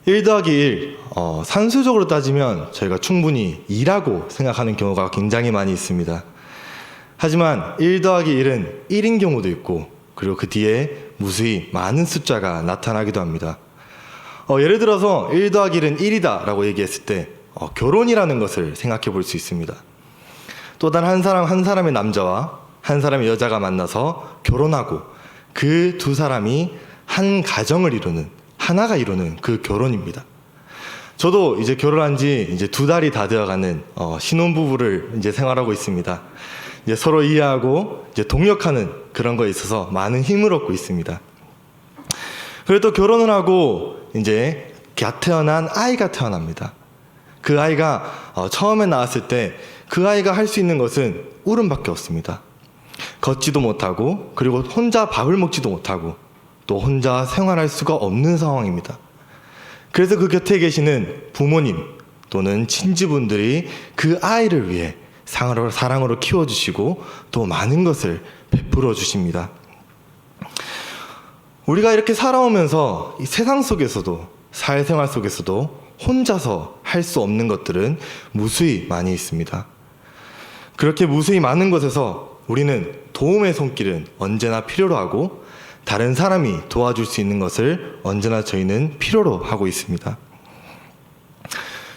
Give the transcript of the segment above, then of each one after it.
1 더하기 1, 산수적으로 따지면 저희가 충분히 2라고 생각하는 경우가 굉장히 많이 있습니다. 하지만 1 더하기 1은 1인 경우도 있고, 그리고 그 뒤에 무수히 많은 숫자가 나타나기도 합니다. 예를 들어서 1 더하기 1은 1이다 라고 얘기했을 때 결혼이라는 것을 생각해 볼 수 있습니다. 또 다른 한 사람의 남자와 한 사람의 여자가 만나서 결혼하고 그 두 사람이 한 가정을 이루는, 하나가 이루는 그 결혼입니다. 저도 이제 결혼한 지 이제 2달이 다 되어가는 신혼부부를 이제 생활하고 있습니다. 이제 서로 이해하고 이제 동력하는 그런 거에 있어서 많은 힘을 얻고 있습니다. 그리고 또 결혼을 하고 이제 갓 태어난 아이가 태어납니다. 그 아이가 처음에 나왔을 때 그 아이가 할 수 있는 것은 울음밖에 없습니다. 걷지도 못하고, 그리고 혼자 밥을 먹지도 못하고, 또 혼자 생활할 수가 없는 상황입니다. 그래서 그 곁에 계시는 부모님 또는 친지분들이 그 아이를 위해 사랑으로 키워주시고 또 많은 것을 베풀어 주십니다. 우리가 이렇게 살아오면서 이 세상 속에서도, 사회생활 속에서도 혼자서 할 수 없는 것들은 무수히 많이 있습니다. 그렇게 무수히 많은 것에서 우리는 도움의 손길은 언제나 필요로 하고, 다른 사람이 도와줄 수 있는 것을 언제나 저희는 필요로 하고 있습니다.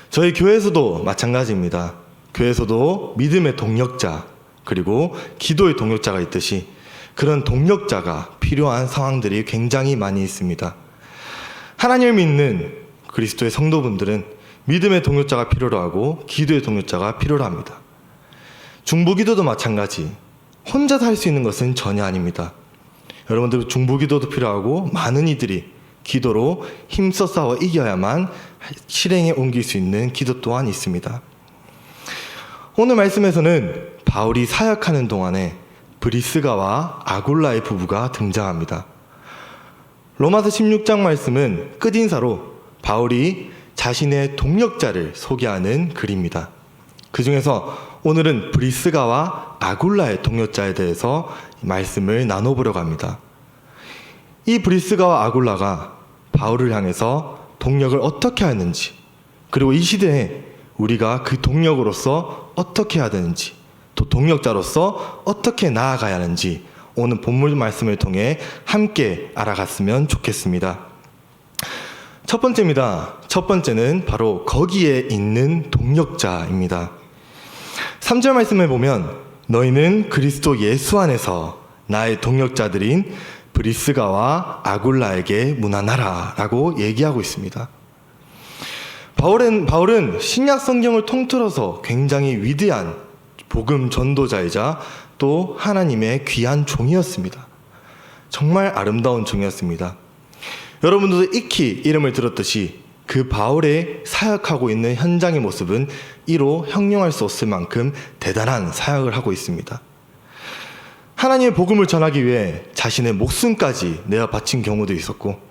저희 교회에서도 마찬가지입니다. 교회에서도 믿음의 동력자, 그리고 기도의 동력자가 있듯이 그런 동력자가 필요한 상황들이 굉장히 많이 있습니다. 하나님을 믿는 그리스도의 성도분들은 믿음의 동력자가 필요로 하고 기도의 동력자가 필요로 합니다. 중보기도도 마찬가지. 혼자서 할 수 있는 것은 전혀 아닙니다. 여러분들 중보기도도 필요하고, 많은 이들이 기도로 힘써 싸워 이겨야만 실행에 옮길 수 있는 기도 또한 있습니다. 오늘 말씀에서는 바울이 사역하는 동안에 브리스가와 아굴라의 부부가 등장합니다. 로마서 16장 말씀은 끝인사로 바울이 자신의 동력자를 소개하는 글입니다. 그 중에서 오늘은 브리스가와 아굴라의 동력자에 대해서 말씀을 나눠보려고 합니다. 이 브리스가와 아굴라가 바울을 향해서 동력을 어떻게 하는지, 그리고 이 시대에 우리가 그 동력으로서 어떻게 해야 되는지, 또 동력자로서 어떻게 나아가야 하는지 오늘 본문 말씀을 통해 함께 알아갔으면 좋겠습니다. 첫 번째입니다. 첫 번째는 바로 거기에 있는 동력자입니다. 3절 말씀을 보면 너희는 그리스도 예수 안에서 나의 동력자들인 브리스가와 아굴라에게 문안하라 라고 얘기하고 있습니다. 바울은 신약 성경을 통틀어서 굉장히 위대한 복음 전도자이자 또 하나님의 귀한 종이었습니다. 정말 아름다운 종이었습니다. 여러분들도 익히 이름을 들었듯이 그 바울의 사역하고 있는 현장의 모습은 이로 형용할 수 없을 만큼 대단한 사역을 하고 있습니다. 하나님의 복음을 전하기 위해 자신의 목숨까지 내어 바친 경우도 있었고,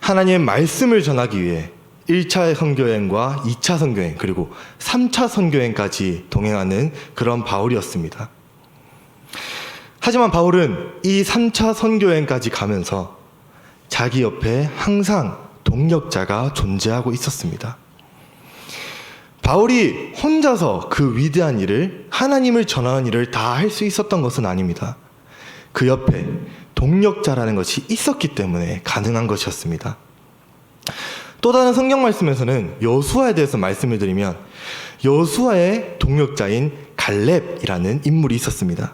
하나님의 말씀을 전하기 위해 1차 선교여행과 2차 선교여행, 그리고 3차 선교여행까지 동행하는 그런 바울이었습니다. 하지만 바울은 이 3차 선교여행까지 가면서 자기 옆에 항상 동력자가 존재하고 있었습니다. 바울이 혼자서 그 위대한 일을, 하나님을 전하는 일을 다 할 수 있었던 것은 아닙니다. 그 옆에 동력자라는 것이 있었기 때문에 가능한 것이었습니다. 또 다른 성경 말씀에서는 여수아에 대해서 말씀을 드리면 여수아의 동력자인 갈렙이라는 인물이 있었습니다.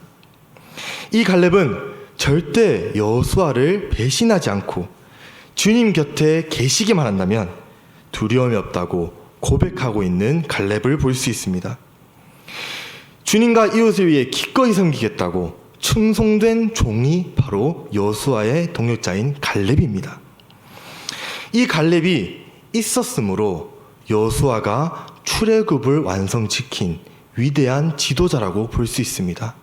이 갈렙은 절대 여수아를 배신하지 않고 주님 곁에 계시기만 한다면 두려움이 없다고 고백하고 있는 갈렙을 볼 수 있습니다. 주님과 이웃을 위해 기꺼이 섬기겠다고 충성된 종이 바로 여수아의 동력자인 갈렙입니다. 이 갈렙이 있었으므로 여수아가 출애굽을 완성시킨 위대한 지도자라고 볼 수 있습니다.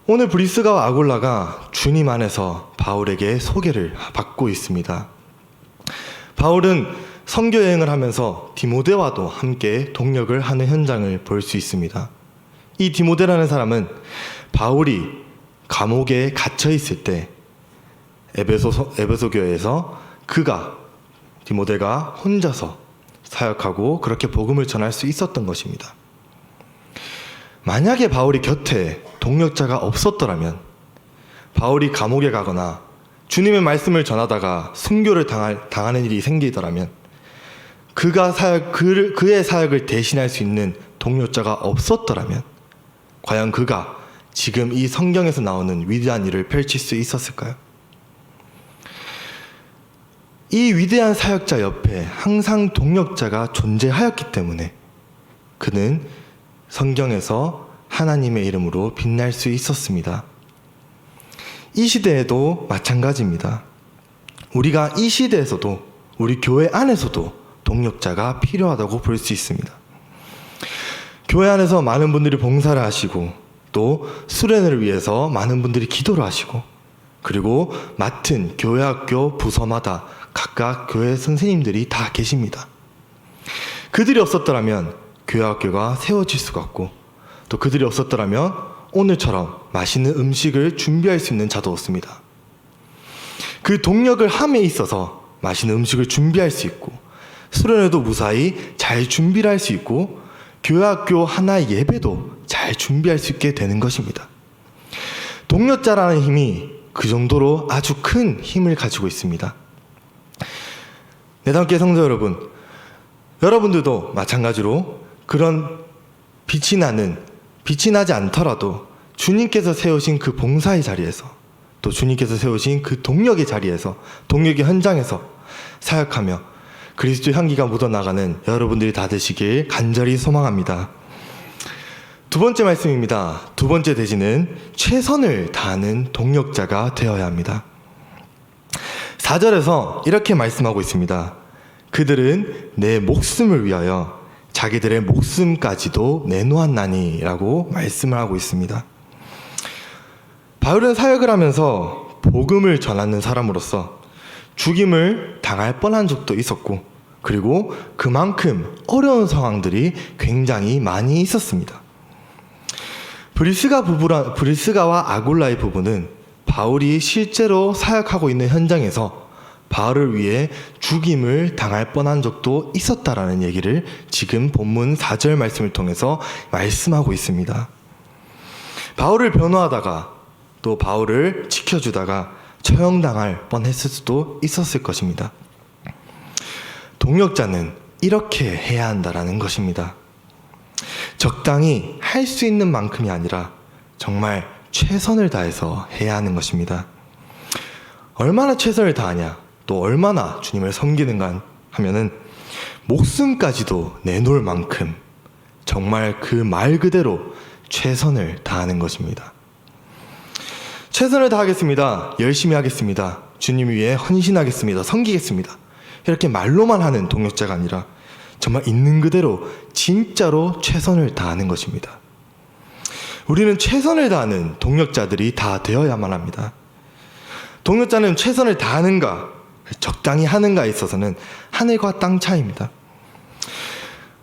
오늘 브리스가와 아굴라가 주님 안에서 바울에게 소개를 받고 있습니다. 바울은 선교여행을 하면서 디모데와도 함께 동력을 하는 현장을 볼 수 있습니다. 이 디모데라는 사람은 바울이 감옥에 갇혀 있을 때 에베소 교회에서 그가 디모데가 혼자서 사역하고 그렇게 복음을 전할 수 있었던 것입니다. 만약에 바울이 곁에 동력자가 없었더라면 바울이 감옥에 가거나 주님의 말씀을 전하다가 순교를 당하는 일이 생기더라면 그의 사역을 대신할 수 있는 동력자가 없었더라면 과연 그가 지금 이 성경에서 나오는 위대한 일을 펼칠 수 있었을까요? 이 위대한 사역자 옆에 항상 동력자가 존재하였기 때문에 그는 성경에서 하나님의 이름으로 빛날 수 있었습니다. 이 시대에도 마찬가지입니다. 우리가 이 시대에서도 우리 교회 안에서도 동력자가 필요하다고 볼 수 있습니다. 교회 안에서 많은 분들이 봉사를 하시고 또 수련을 위해서 많은 분들이 기도를 하시고 그리고 맡은 교회학교 부서마다 각각 교회 선생님들이 다 계십니다. 그들이 없었더라면 교회학교가 세워질 수가 없고 또 그들이 없었더라면 오늘처럼 맛있는 음식을 준비할 수 있는 자도 없습니다. 그 동력을 함에 있어서 맛있는 음식을 준비할 수 있고 수련회도 무사히 잘 준비를 할 수 있고 교회학교 하나의 예배도 잘 준비할 수 있게 되는 것입니다. 동력자라는 힘이 그 정도로 아주 큰 힘을 가지고 있습니다. 내담교회 성도 여러분, 여러분들도 마찬가지로 그런 빛이 나지 않더라도 주님께서 세우신 그 봉사의 자리에서 또 주님께서 세우신 그 동력의 자리에서 동력의 현장에서 사역하며 그리스도 향기가 묻어나가는 여러분들이 다 되시길 간절히 소망합니다. 두 번째 말씀입니다. 두 번째 대지는 최선을 다하는 동력자가 되어야 합니다. 4절에서 이렇게 말씀하고 있습니다. 그들은 내 목숨을 위하여 자기들의 목숨까지도 내놓았나니 라고 말씀을 하고 있습니다. 바울은 사역을 하면서 복음을 전하는 사람으로서 죽임을 당할 뻔한 적도 있었고 그리고 그만큼 어려운 상황들이 굉장히 많이 있었습니다. 브리스가와 아굴라의 부부는 바울이 실제로 사역하고 있는 현장에서 바울을 위해 죽임을 당할 뻔한 적도 있었다라는 얘기를 지금 본문 4절 말씀을 통해서 말씀하고 있습니다. 바울을 변호하다가 또 바울을 지켜주다가 처형당할 뻔했을 수도 있었을 것입니다. 동력자는 이렇게 해야 한다라는 것입니다. 적당히 할 수 있는 만큼이 아니라 정말 최선을 다해서 해야 하는 것입니다. 얼마나 최선을 다하냐, 또 얼마나 주님을 섬기는가 하면은 목숨까지도 내놓을 만큼 정말 그 말 그대로 최선을 다하는 것입니다. 최선을 다하겠습니다. 열심히 하겠습니다. 주님 위해 헌신하겠습니다. 섬기겠습니다. 이렇게 말로만 하는 동력자가 아니라 정말 있는 그대로 진짜로 최선을 다하는 것입니다. 우리는 최선을 다하는 동력자들이 다 되어야만 합니다. 동력자는 최선을 다하는가, 적당히 하는가에 있어서는 하늘과 땅 차이입니다.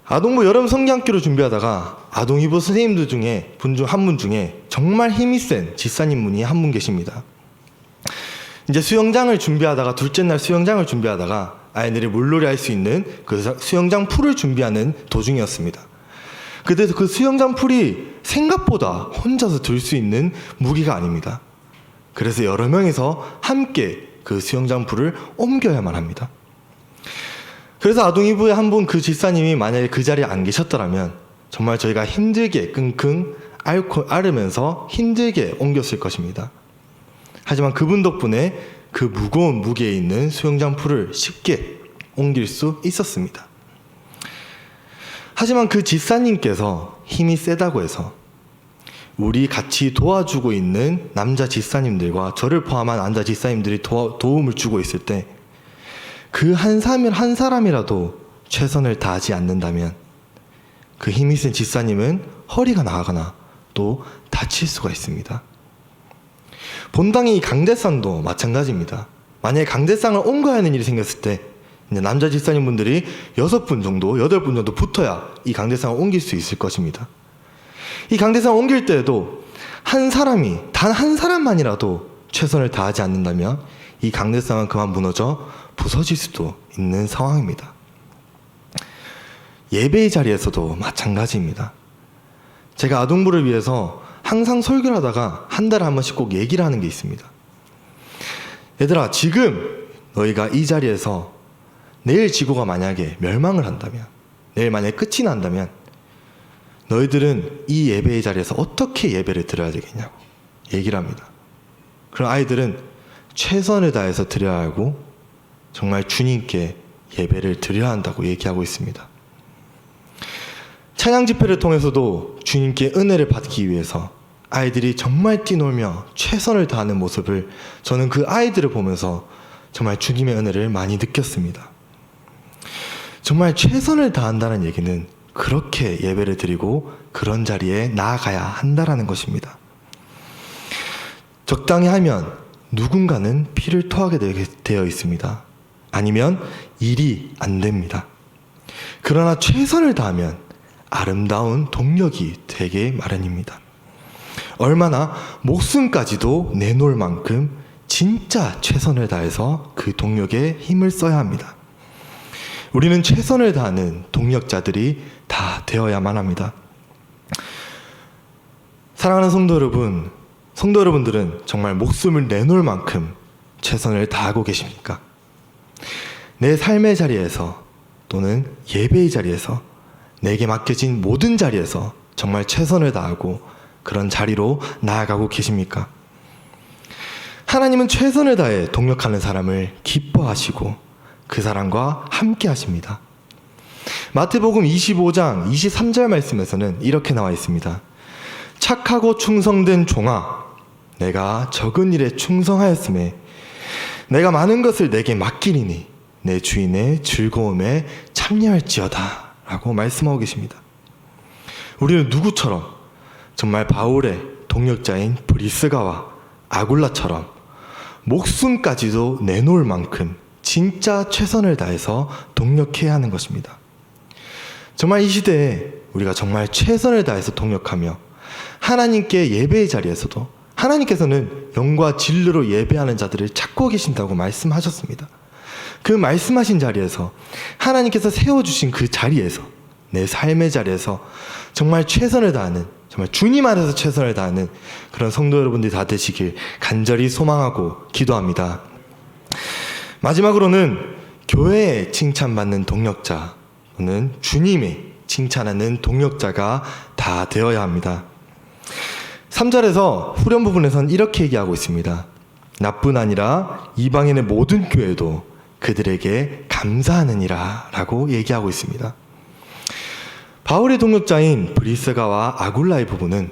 아동부 여름 성경학교를 준비하다가 아동이부 선생님들 중에 한 분 중에 정말 힘이 센 집사님 분이 한 분 계십니다. 이제 수영장을 준비하다가 둘째 날 수영장을 준비하다가 아이들이 물놀이 할 수 있는 그 수영장 풀을 준비하는 도중이었습니다. 그래서 그 수영장 풀이 생각보다 혼자서 들 수 있는 무기가 아닙니다. 그래서 여러 명이서 함께 그 수영장 풀을 옮겨야만 합니다. 그래서 아동이부의 한 분 그 집사님이 만약에 그 자리에 안 계셨더라면 정말 저희가 힘들게 끙끙 앓으면서 힘들게 옮겼을 것입니다. 하지만 그분 덕분에 그 무거운 무게에 있는 수영장 풀을 쉽게 옮길 수 있었습니다. 하지만 그 집사님께서 힘이 세다고 해서 우리 같이 도와주고 있는 남자 집사님들과 저를 포함한 남자 집사님들이 도움을 주고 있을 때 그 한 사람이라도 최선을 다하지 않는다면 그 힘이 센 집사님은 허리가 나가거나 또 다칠 수가 있습니다. 본당의 이 강대상도 마찬가지입니다. 만약에 강대상을 옮겨야 하는 일이 생겼을 때 이제 남자 집사님분들이 6분 정도, 8분 정도 붙어야 이 강대상을 옮길 수 있을 것입니다. 이 강대상을 옮길 때에도 한 사람이, 단 한 사람만이라도 최선을 다하지 않는다면 이 강대상은 그만 무너져 부서질 수도 있는 상황입니다. 예배의 자리에서도 마찬가지입니다. 제가 아동부를 위해서 항상 설교를 하다가 한 달에 한 번씩 꼭 얘기를 하는 게 있습니다. 얘들아, 지금 너희가 이 자리에서 내일 지구가 만약에 멸망을 한다면, 내일 만약에 끝이 난다면 너희들은 이 예배의 자리에서 어떻게 예배를 드려야 되겠냐고 얘기를 합니다. 그럼 아이들은 최선을 다해서 드려야 하고 정말 주님께 예배를 드려야 한다고 얘기하고 있습니다. 찬양 집회를 통해서도 주님께 은혜를 받기 위해서 아이들이 정말 뛰놀며 최선을 다하는 모습을 저는 그 아이들을 보면서 정말 주님의 은혜를 많이 느꼈습니다. 정말 최선을 다한다는 얘기는 그렇게 예배를 드리고 그런 자리에 나아가야 한다라는 것입니다. 적당히 하면 누군가는 피를 토하게 되어 있습니다. 아니면 일이 안 됩니다. 그러나 최선을 다하면 아름다운 동력이 되게 마련입니다. 얼마나 목숨까지도 내놓을 만큼 진짜 최선을 다해서 그 동력에 힘을 써야 합니다. 우리는 최선을 다하는 동력자들이 다 되어야만 합니다. 사랑하는 성도 여러분들은 정말 목숨을 내놓을 만큼 최선을 다하고 계십니까? 내 삶의 자리에서 또는 예배의 자리에서 내게 맡겨진 모든 자리에서 정말 최선을 다하고 그런 자리로 나아가고 계십니까? 하나님은 최선을 다해 동력하는 사람을 기뻐하시고 그 사람과 함께 하십니다. 마태복음 25장 23절 말씀에서는 이렇게 나와 있습니다. 착하고 충성된 종아, 내가 적은 일에 충성하였음에 내가 많은 것을 내게 맡기리니 내 주인의 즐거움에 참여할지어다 라고 말씀하고 계십니다. 우리는 누구처럼 정말 바울의 동력자인 브리스가와 아굴라처럼 목숨까지도 내놓을 만큼 진짜 최선을 다해서 동력해야 하는 것입니다. 정말 이 시대에 우리가 정말 최선을 다해서 동력하며 하나님께 예배의 자리에서도 하나님께서는 영과 진리로 예배하는 자들을 찾고 계신다고 말씀하셨습니다. 그 말씀하신 자리에서 하나님께서 세워주신 그 자리에서 내 삶의 자리에서 정말 최선을 다하는, 정말 주님 안에서 최선을 다하는 그런 성도 여러분들이 다 되시길 간절히 소망하고 기도합니다. 마지막으로는 교회에 칭찬받는 동력자 또는 주님의 칭찬하는 동력자가 다 되어야 합니다. 3절에서 후렴 부분에서는 이렇게 얘기하고 있습니다. 나뿐 아니라 이방인의 모든 교회도 그들에게 감사하느니라 라고 얘기하고 있습니다. 바울의 동력자인 브리스가와 아굴라의 부부는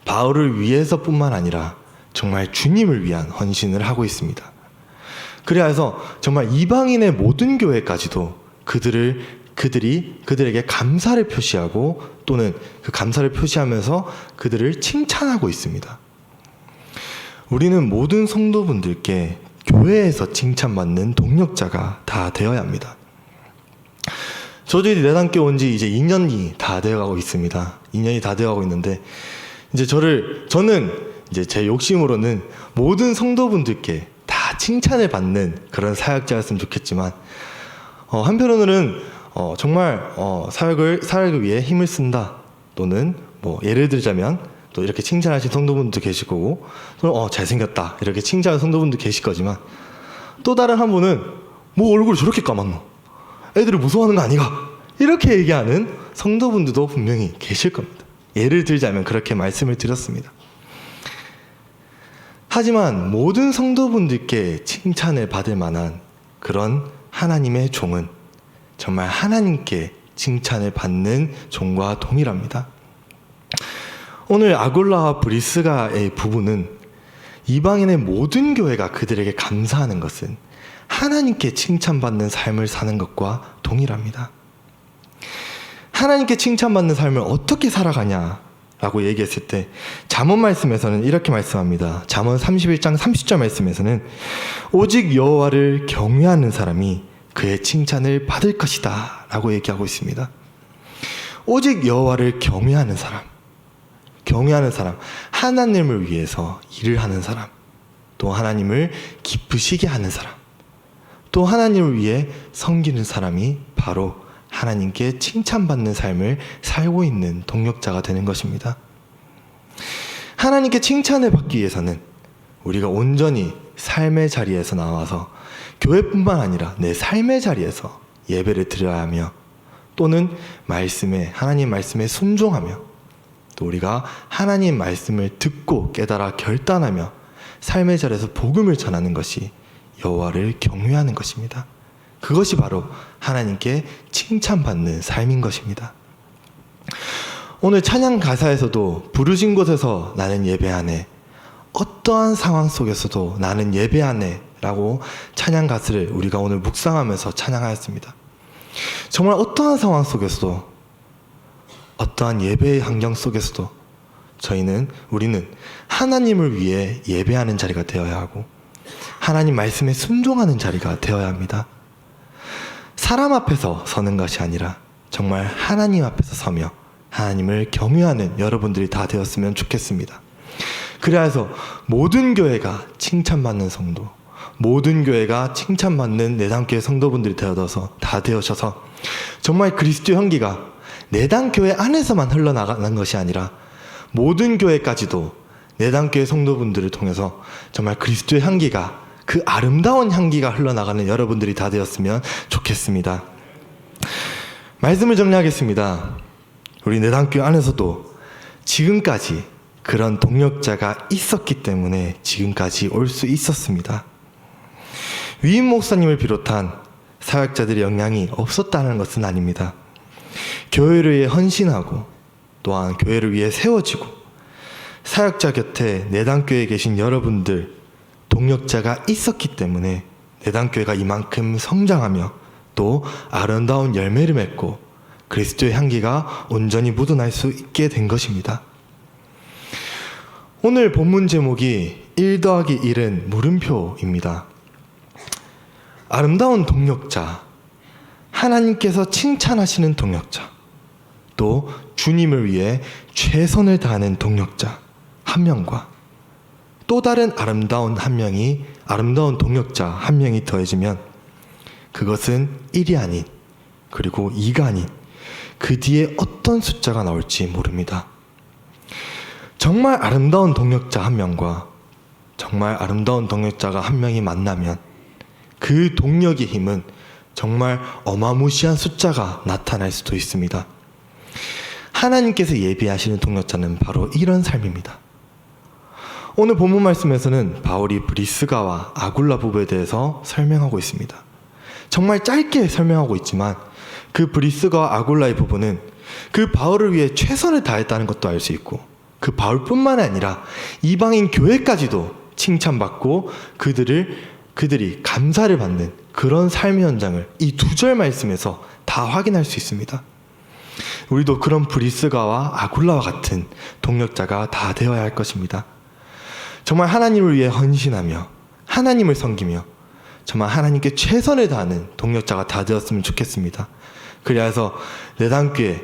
바울을 위해서뿐만 아니라 정말 주님을 위한 헌신을 하고 있습니다. 그래서 정말 이방인의 모든 교회까지도 그들에게 감사를 표시하고 또는 그 감사를 표시하면서 그들을 칭찬하고 있습니다. 우리는 모든 성도분들께 교회에서 칭찬받는 동력자가 다 되어야 합니다. 저들이 내담께 온 지 이제 2년이 다 되어가고 있습니다. 2년이 다 되어가고 있는데 이제 저는 이제 제 욕심으로는 모든 성도분들께 다 칭찬을 받는 그런 사역자였으면 좋겠지만 한편으로는 정말 사역을 위해 힘을 쓴다 또는 뭐 예를 들자면 또 이렇게 칭찬하신 성도분도 계실 거고 또는 잘생겼다 이렇게 칭찬하는 성도분도 계실 거지만 또 다른 한 분은 뭐 얼굴을 저렇게 까맣노 애들을 무서워하는 거 아니가 이렇게 얘기하는 성도분들도 분명히 계실 겁니다. 예를 들자면 그렇게 말씀을 드렸습니다. 하지만 모든 성도분들께 칭찬을 받을 만한 그런 하나님의 종은 정말 하나님께 칭찬을 받는 종과 동일합니다. 오늘 아굴라와 브리스가의 부부는 이방인의 모든 교회가 그들에게 감사하는 것은 하나님께 칭찬받는 삶을 사는 것과 동일합니다. 하나님께 칭찬받는 삶을 어떻게 살아가냐라고 얘기했을 때 잠언 말씀에서는 이렇게 말씀합니다. 잠언 31장 30절 말씀에서는 오직 여호와를 경외하는 사람이 그의 칭찬을 받을 것이다 라고 얘기하고 있습니다. 오직 여호와를 경외하는 사람, 하나님을 위해서 일을 하는 사람, 또 하나님을 기쁘시게 하는 사람, 또 하나님을 위해 섬기는 사람이 바로 하나님께 칭찬받는 삶을 살고 있는 동력자가 되는 것입니다. 하나님께 칭찬을 받기 위해서는 우리가 온전히 삶의 자리에서 나와서 교회뿐만 아니라 내 삶의 자리에서 예배를 드려야 하며, 또는 하나님 말씀에 순종하며, 또 우리가 하나님 말씀을 듣고 깨달아 결단하며 삶의 자리에서 복음을 전하는 것이 여호와를 경외하는 것입니다. 그것이 바로 하나님께 칭찬받는 삶인 것입니다. 오늘 찬양 가사에서도 부르신 곳에서 나는 예배하네, 어떠한 상황 속에서도 나는 예배하네 라고 찬양 가사를 우리가 오늘 묵상하면서 찬양하였습니다. 정말 어떠한 상황 속에서도, 어떠한 예배의 환경 속에서도 우리는 하나님을 위해 예배하는 자리가 되어야 하고 하나님 말씀에 순종하는 자리가 되어야 합니다. 사람 앞에서 서는 것이 아니라 정말 하나님 앞에서 서며 하나님을 경외하는 여러분들이 다 되었으면 좋겠습니다. 그래서 모든 교회가 칭찬받는 성도, 모든 교회가 칭찬받는 내담교회 성도분들이 다 되어셔서 정말 그리스도의 향기가 내담교회 안에서만 흘러나가는 것이 아니라 모든 교회까지도 내담교회 성도분들을 통해서 정말 그리스도의 향기가, 그 아름다운 향기가 흘러나가는 여러분들이 다 되었으면 좋겠습니다. 말씀을 정리하겠습니다. 우리 내담교회 안에서도 지금까지 그런 동력자가 있었기 때문에 지금까지 올 수 있었습니다. 위임 목사님을 비롯한 사역자들의 영향이 없었다는 것은 아닙니다. 교회를 위해 헌신하고 또한 교회를 위해 세워지고 사역자 곁에 내담교회에 계신 여러분들 동력자가 있었기 때문에 내담교회가 이만큼 성장하며 또 아름다운 열매를 맺고 그리스도의 향기가 온전히 묻어날 수 있게 된 것입니다. 오늘 본문 제목이 1+1은 물음표입니다. 아름다운 동력자, 하나님께서 칭찬하시는 동력자, 또 주님을 위해 최선을 다하는 동력자 한 명과 또 다른 아름다운 동력자 한 명이 더해지면 그것은 1이 아닌, 그리고 2가 아닌 그 뒤에 어떤 숫자가 나올지 모릅니다. 정말 아름다운 동력자 한 명과 정말 아름다운 동력자가 한 명이 만나면 그 동력의 힘은 정말 어마무시한 숫자가 나타날 수도 있습니다. 하나님께서 예비하시는 동력자는 바로 이런 삶입니다. 오늘 본문 말씀에서는 바울이 브리스가와 아굴라 부부에 대해서 설명하고 있습니다. 정말 짧게 설명하고 있지만 그 브리스가와 아굴라의 부부는 그 바울을 위해 최선을 다했다는 것도 알 수 있고, 그 바울뿐만 아니라 이방인 교회까지도 칭찬받고 그들이 감사를 받는 그런 삶의 현장을 이 2절 말씀에서 다 확인할 수 있습니다. 우리도 그런 브리스가와 아굴라와 같은 동력자가 다 되어야 할 것입니다. 정말 하나님을 위해 헌신하며 하나님을 섬기며 정말 하나님께 최선을 다하는 동력자가 다 되었으면 좋겠습니다. 그래서 내담교회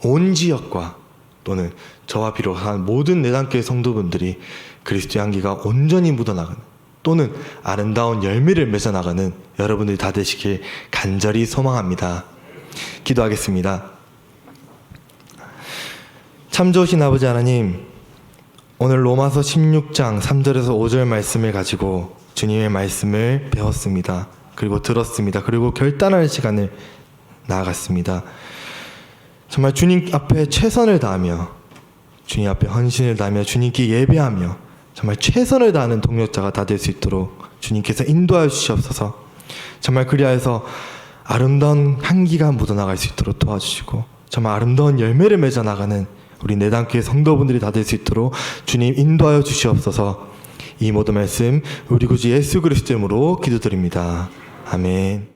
온 지역과 또는 저와 비롯한 모든 내담교회 성도분들이 그리스도의 향기가 온전히 묻어나가는, 또는 아름다운 열매를 맺어나가는 여러분들이 다 되시길 간절히 소망합니다. 기도하겠습니다. 참 좋으신 아버지 하나님, 오늘 로마서 16장 3절에서 5절 말씀을 가지고 주님의 말씀을 배웠습니다. 그리고 들었습니다. 그리고 결단하는 시간을 나아갔습니다. 정말 주님 앞에 최선을 다하며 주님 앞에 헌신을 다하며 주님께 예배하며 정말 최선을 다하는 동력자가 다 될 수 있도록 주님께서 인도하여 주시옵소서. 정말 그리하여서 아름다운 향기가 묻어나갈 수 있도록 도와주시고 정말 아름다운 열매를 맺어나가는 우리 내담교회 성도분들이 다 될 수 있도록 주님 인도하여 주시옵소서. 이 모든 말씀 우리 구주 예수 그리스도 이름으로 기도드립니다. 아멘.